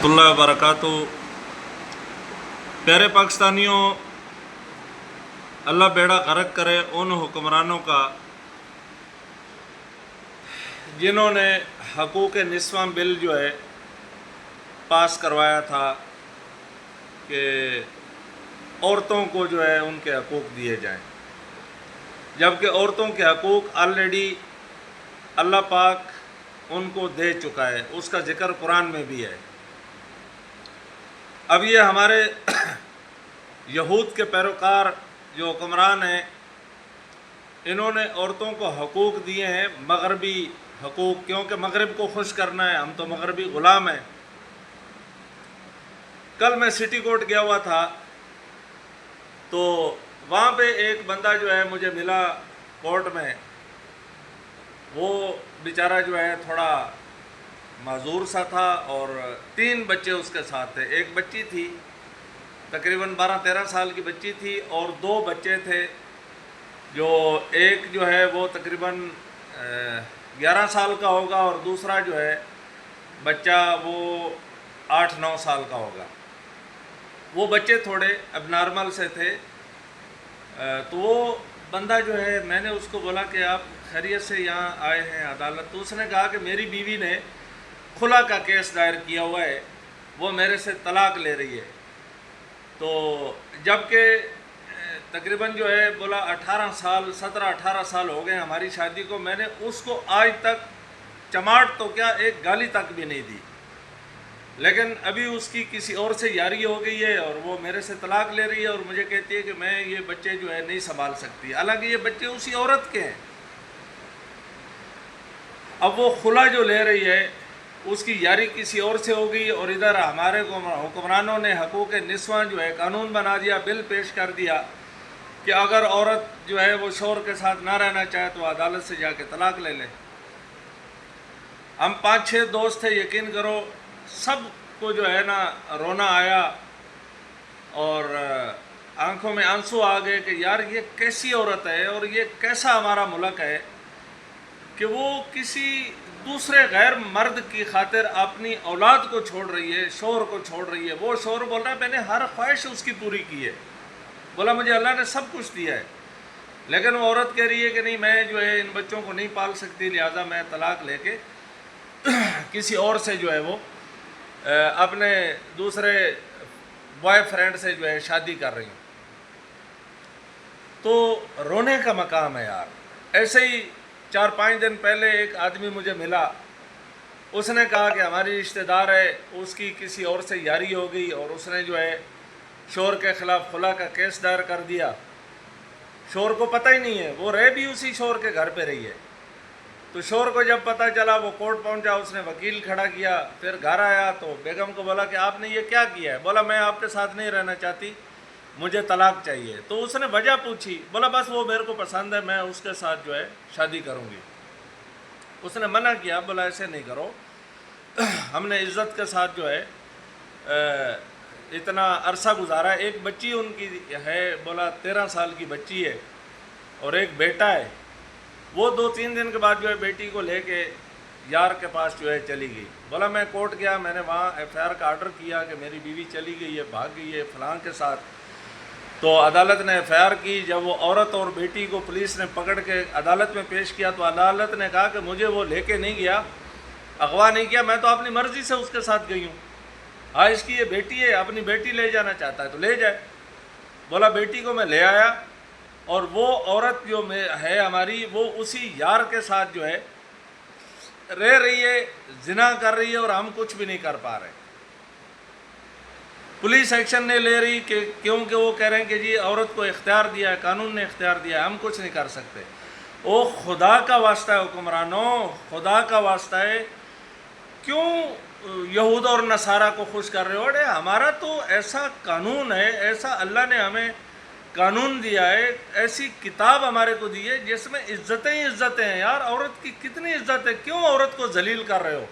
रहमतुल्लाहि व बरकातुहू। प्यारे पाकिस्तानियों, अल्लाह बेड़ा गर्क करे उन हुक्मरानों का जिन्होंने हकूक़ निस्वां बिल जो है पास करवाया था कि औरतों को जो है उनके हकूक़ दिए जाएं, जबकि औरतों के हकूक़ ऑलरेडी अल्लाह पाक उनको दे चुका है। उसका ज़िक्र कुरान में भी है। अब ये हमारे यहूद के पैरोकार जो हुक्मरान हैं, इन्होंने औरतों को हकूक़ दिए हैं, मगरबी हकूक़, क्योंकि मगरब को खुश करना है, हम तो मगरबी ग़ुलाम हैं। कल मैं सिटी कोर्ट गया हुआ था, तो वहाँ पे एक बंदा जो है मुझे मिला कोर्ट में। वो बेचारा जो है थोड़ा माजूर सा था और 3 बच्चे उसके साथ थे। एक बच्ची थी, तकरीबन 12-13 साल की बच्ची थी, और 2 बच्चे थे। जो एक जो है वो तकरीबन 11 साल का होगा और दूसरा जो है बच्चा वो 8-9 साल का होगा। वो बच्चे थोड़े अबनॉर्मल से थे। तो वो बंदा जो है, मैंने उसको बोला कि आप खैरियत से यहाँ आए हैं अदालत? तो उसने कहा कि मेरी बीवी ने खुला का केस दायर किया हुआ है, वो मेरे से तलाक ले रही है। तो जबकि तकरीबन जो है बोला 18 साल 17-18 साल हो गए हमारी शादी को, मैंने उसको आज तक चमाट तो क्या एक गाली तक भी नहीं दी। लेकिन अभी उसकी किसी और से यारी हो गई है और वो मेरे से तलाक ले रही है और मुझे कहती है कि मैं ये बच्चे जो है नहीं संभाल सकती, हालांकि ये बच्चे उसी औरत के हैं। अब वो खुला जो ले रही है उसकी यारी किसी और से हो गई, और इधर हमारे हुक्मरानों ने हकूक़ निस्वां जो है कानून बना दिया, बिल पेश कर दिया कि अगर औरत जो है वो शौहर के साथ ना रहना चाहे तो अदालत से जाके तलाक ले ले। हम 5-6 दोस्त थे, यकीन करो सब को जो है ना रोना आया और आंखों में आंसू आ गए कि यार ये कैसी औरत है और ये कैसा हमारा मुल्क है कि वो किसी दूसरे गैर मर्द की खातिर अपनी औलाद को छोड़ रही है, शौहर को छोड़ रही है। वो शौहर बोल रहा है मैंने हर ख्वाहिश उसकी पूरी की है, बोला मुझे अल्लाह ने सब कुछ दिया है, लेकिन वो औरत कह रही है कि नहीं मैं जो है इन बच्चों को नहीं पाल सकती, लिहाजा मैं तलाक लेके किसी और से जो है वो अपने दूसरे बॉयफ्रेंड से जो है शादी कर रही हूँ। तो रोने का मकाम है यार। ऐसे ही 4-5 दिन पहले एक आदमी मुझे मिला, उसने कहा कि हमारी रिश्तेदार है, उसकी किसी और से यारी हो गई और उसने जो है शौहर के ख़िलाफ़ खुला का केस दायर कर दिया। शौहर को पता ही नहीं है, वो रह भी उसी शौहर के घर पे रही है। तो शौहर को जब पता चला वो कोर्ट पहुंचा, उसने वकील खड़ा किया, फिर घर आया तो बेगम को बोला कि आपने ये क्या किया है? बोला मैं आपके साथ नहीं रहना चाहती, मुझे तलाक चाहिए। तो उसने वजह पूछी, बोला बस वो मेरे को पसंद है, मैं उसके साथ जो है शादी करूँगी। उसने मना किया, बोला ऐसे नहीं करो, हमने इज़्ज़त के साथ जो है इतना अरसा गुजारा। एक बच्ची उनकी है, बोला 13 साल की बच्ची है और एक बेटा है। वो 2-3 दिन के बाद जो है बेटी को लेके यार के पास जो है चली गई। बोला मैं कोर्ट गया, मैंने वहाँ FIR का आर्डर किया कि मेरी बीवी चली गई है, भाग गई है फलां के साथ। तो अदालत ने FIR की। जब वो औरत और बेटी को पुलिस ने पकड़ के अदालत में पेश किया तो अदालत ने कहा कि मुझे वो लेके नहीं गया, अगवा नहीं किया, मैं तो अपनी मर्ज़ी से उसके साथ गई हूँ। हाँ इसकी ये बेटी है, अपनी बेटी ले जाना चाहता है तो ले जाए। बोला बेटी को मैं ले आया और वो औरत जो है हमारी, वो उसी यार के साथ जो है रह रही है, जिना कर रही है और हम कुछ भी नहीं कर पा रहे। पुलिस एक्शन नहीं ले रही कि क्योंकि वो कह रहे हैं कि जी औरत को इख्तियार दिया है, कानून ने इख्तियार दिया है, हम कुछ नहीं कर सकते। ओ खुदा का वास्ता है हुक्मरानों, खुदा का वास्ता है, क्यों यहूद और नसारा को खुश कर रहे हो? अरे हमारा तो ऐसा कानून है, ऐसा अल्लाह ने हमें कानून दिया है, ऐसी किताब हमारे को दी है जिसमें इज्जतें ही इज्जतें हैं। यार औरत की कितनी इज्जत है, क्यों औरत को जलील कर रहे हो?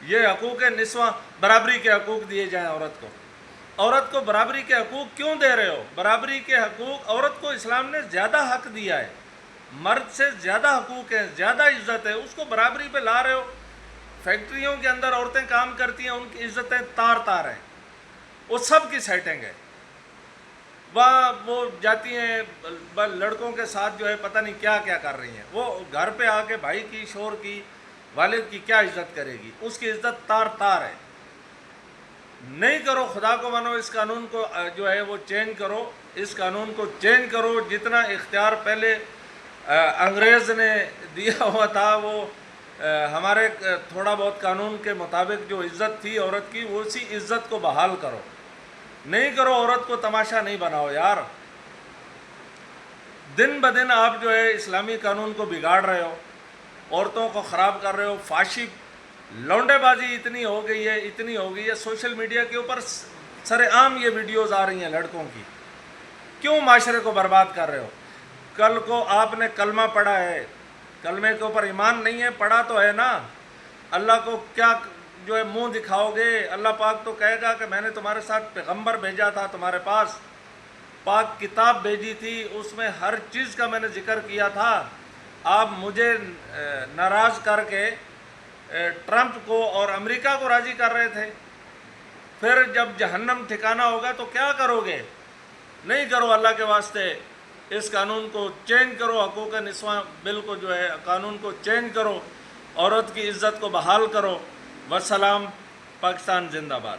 ये हकूक़ निस्वां, बराबरी के हकूक़ दिए जाएं औरत को बराबरी के हकूक़ क्यों दे रहे हो? बराबरी के हकूक़, औरत को इस्लाम ने ज़्यादा हक दिया है, मर्द से ज़्यादा हकूक़ है, ज़्यादा इज्जत है, उसको बराबरी पे ला रहे हो। فیکٹریوں کے اندر عورتیں کام کرتی ہیں، ان کی عزتیں تار تار ہیں، وہ سب کی سیٹنگ ہے. وہاں وہ جاتی ہیں لڑکوں کے ساتھ جو ہے پتہ نہیں کیا کیا کر رہی ہیں. وہ گھر پہ آ کے بھائی کی، شوہر کی، والد کی کیا عزت کرے گی؟ اس کی عزت تار تار ہے. نہیں کرو، خدا کو مانو، اس قانون کو جو ہے وہ چینج کرو، اس قانون کو چینج کرو. جتنا اختیار پہلے انگریز نے دیا ہوا تھا، وہ ہمارے تھوڑا بہت قانون کے مطابق جو عزت تھی عورت کی، وہ اسی عزت کو بحال کرو. نہیں کرو، عورت کو تماشا نہیں بناؤ یار. دن بدن آپ جو ہے اسلامی قانون کو بگاڑ رہے ہو، عورتوں کو خراب کر رہے ہو. فاشی لونڈے بازی اتنی ہو گئی ہے، اتنی ہو گئی ہے. سوشل میڈیا کے اوپر سر عام یہ ویڈیوز آ رہی ہیں لڑکوں کی. کیوں معاشرے کو برباد کر رہے ہو؟ کل کو آپ نے کلمہ پڑھا ہے، کلمے کے اوپر ایمان نہیں ہے، پڑھا تو ہے نا. اللہ کو کیا جو ہے منہ دکھاؤ گے؟ اللہ پاک تو کہے گا کہ میں نے تمہارے ساتھ پیغمبر بھیجا تھا، تمہارے پاس پاک کتاب بھیجی تھی، اس میں ہر چیز کا میں نے ذکر کیا تھا. آپ مجھے ناراض کر کے ٹرمپ کو اور امریکہ کو راضی کر رہے تھے. پھر جب جہنم ٹھکانہ ہوگا تو کیا کرو گے؟ نہیں کرو، اللہ کے واسطے اس قانون کو چینج کرو. حقوق نسواں بل کو جو ہے قانون کو چینج کرو، عورت کی عزت کو بحال کرو. والسلام. پاکستان زندہ باد.